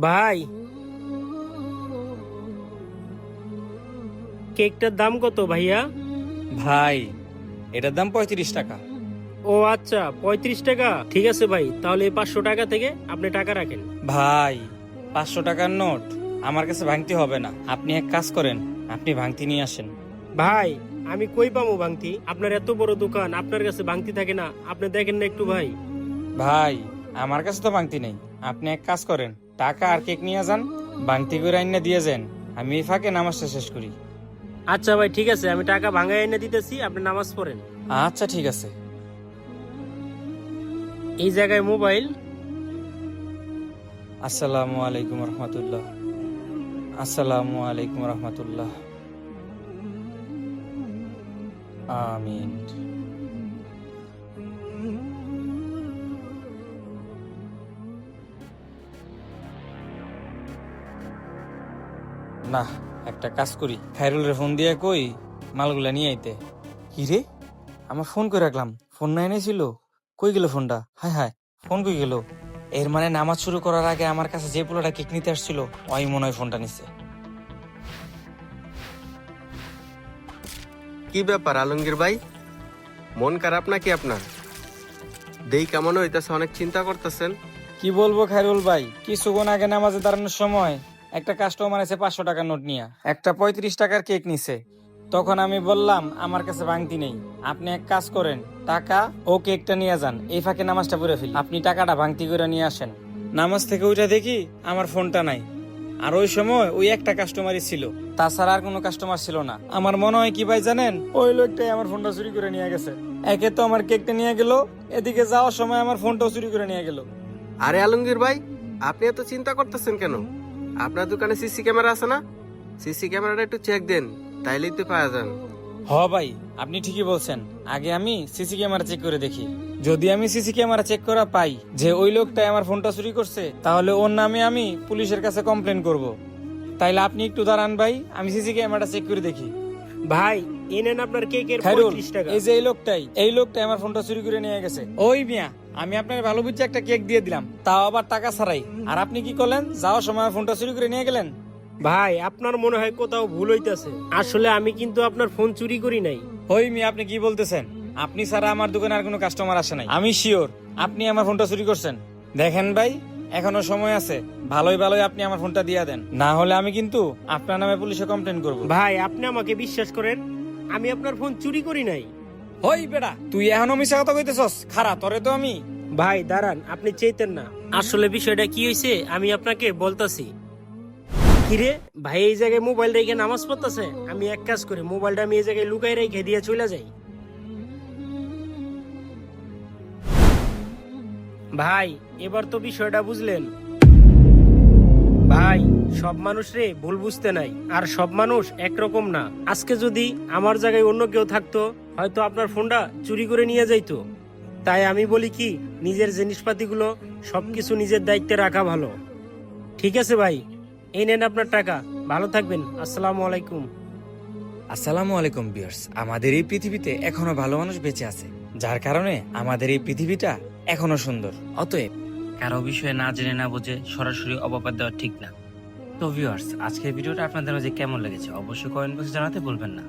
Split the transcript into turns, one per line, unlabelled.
ভাই, কেকটার দাম কত ভাইয়া?
ভাই, এটার দাম 35 টাকা।
ও আচ্ছা, 35 টাকা। ঠিক আছে ভাই, তাহলে এই 500 টাকা থেকে আপনি টাকা রাখেন।
ভাই, 500 টাকার নোট আমার কাছে ভাঙতি হবে না। আপনি এক কাজ করেন, আপনি ভাঙতি নিয়ে আসেন।
ভাই, আমি কই পামু ভাঙতি? আপনার এত বড় দোকান, আপনার কাছে ভাঙতি থাকে না? আপনি দেখেন না একটু ভাই।
ভাই, আমার কাছে তো ভাঙতি নেই। আপনি এক কাজ করেন, টাকা আর কেক নিয়ে যান, ভাঙতি করে আইনা দিয়ে যান। আমি এই ফাঁকে নামাজটা শেষ করি।
আচ্ছা ভাই, ঠিক আছে, আমি টাকা ভাঙায় এনে দিতেছি, আপনি নামাজ পড়েন।
আচ্ছা, ঠিক আছে।
এই জায়গায় মোবাইল।
আসসালামু আলাইকুম রহমতুল্লাহ। আসসালামু আলাইকুম রহমতুল্লাহ। আমিন। না, একটা কাজ করি, খাইরুলের ফোন দিয়ে কই মালগুলা নিয়ে আইতে। কি রে, আমার ফোন করে রাখলাম, ফোন নাই এনেছিল। কই গেল ফোনটা? হায় হায়, ফোন কই গেল? এর মানে নামাজ শুরু করার আগে আমার কাছে যে পোলাটা কেক নিতে আসছিল, ওই মনে হয় ফোনটা নিচ্ছে।
কি ব্যাপার আলমগীর ভাই, মন খারাপ নাকি আপনার? দেই কেমন হইতাছে, অনেক চিন্তা করতেছেন।
কি বলবো খাইরুল ভাই, কিছুক্ষণ আগে নামাজে দাঁড়ানোর সময় একটা কাস্টমার এসে 500 টাকার নোট নিয়ে একটা 35 টাকার কেক নিছে। তখন আমি বললাম আমার কাছে ভাঙতি নেই, আপনি এক কাজ করেন, টাকা ও কেকটা নিয়ে যান, এই ফাঁকে নামাজটা পড়ে ফেলি। আপনি টাকাটা ভাঙতি করে নিয়ে আসেন। নামাজ থেকে ওইটা দেখি আমার ফোনটা নাই। আর ওই সময় ওই একটা কাস্টমারই ছিল, তাছাড়া আর কোনো কাস্টমার ছিল না। আমার মনে হয় কি ভাই জানেন, ওই লোকটাই আমার ফোনটা চুরি করে নিয়ে গেছে। একে তো আমার কেকটা নিয়ে গেল, এদিকে যাওয়ার সময় আমার ফোনটাও চুরি করে নিয়ে গেল।
আরে আলমগীর ভাই, আপনি এত চিন্তা করতেছেন কেন? আপনার দোকানে সিসি ক্যামেরা আছে না? সিসি ক্যামেরাটা একটু চেক দেন, তাইলেই তো পাওয়া যান।
হ ভাই, আপনি ঠিকই বলছেন। আগে আমি সিসি ক্যামেরা চেক করে দেখি। যদি আমি সিসি ক্যামেরা চেক করা পাই যে ওই লোকটাই আমার ফোনটা চুরি করছে, তাহলে ওর নামে আমি পুলিশের কাছে কমপ্লেন করব। তাইলে আপনি একটু দাঁড়ান ভাই, আমি সিসি ক্যামেরাটা চেক করে দেখি।
ভাই, এই নেন আপনার কেকের
খাইরুল,
35 টাকা।
এই যে এই লোকটাই আমার ফোনটা চুরি করে নিয়ে গেছে। ওই মিয়া, আমি আপনার ভালো বুঝে একটা কেক দিয়ে দিলাম, তাও আবার টাকা ছাড়াই। আর আপনি কি করলেন, যাওয়ার সময় আমার ফোনটা চুরি করে নিয়ে গেলেন।
ভাই, আপনার মনে হয় কোথাও ভুল হইতাছে। আসলে আমি কিন্তু আপনার ফোন চুরি করি নাই।
ওই মিয়া, আপনি কি বলতেছেন? আপনি ছাড়া আমার দোকানে আর কোনো কাস্টমার আসে নাই। আমি শিওর আপনি আমার ফোনটা চুরি করছেন। দেখেন ভাই, এখনো সময় আছে, ভালোই ভালোই আপনি আমার ফোনটা দিয়ে দেন, না হলে আমি কিন্তু আপনার নামে পুলিশে কমপ্লেন করব।
ভাই, আপনি আমাকে বিশ্বাস করেন, আমি আপনার ফোন চুরি করি নাই।
ওই বেটা, তুই এখনো মিশা কথা কইতেছস? খারা তোরে তো আমি।
ভাই দাঁড়ান, আপনি চাইতেন না। আসলে বিষয়টা কি হয়েছে আমি আপনাকে বলতাছি। কিরে ভাই, এই জায়গায় মোবাইল রেখে নামাজ পড়তেছে। আমি এক কাজ করি, মোবাইলটা আমি এই জায়গায় লুকাই রেখে দিয়ে চলে যাই। ভাই, এবার তো বিষয়টা বুঝলেন। ভাই, সব মানুষ রে ভুল বুঝতে নাই, আর সব মানুষ একরকম না। আজকে যদি আমার জায়গায় অন্য কেউ থাকতো, হয়তো আপনার ফোনটা চুরি করে নিয়ে যাইতো। তাই আমি বলি কি, নিজের জিনিসপাতিগুলো সবকিছু নিজের দায়িত্বে রাখা ভালো। ঠিক আছে ভাই, এই নেন আপনার টাকা। ভালো থাকবেন। আসসালামু আলাইকুম।
আসসালামু আলাইকুম ভিউয়ার্স। আমাদের এই পৃথিবীতে এখনো ভালো মানুষ বেঁচে আছে, যার কারণে আমাদের এই পৃথিবীটা এখনো সুন্দর। অতএব কারো বিষয়ে না জেনে না বুঝে সরাসরি অপবাদ দেওয়া ঠিক না। তো ভিউয়ার্স, আজকের ভিডিওটা আপনাদের মাঝে কেমন লেগেছে অবশ্যই কমেন্ট বক্সে জানাতে ভুলবেন না।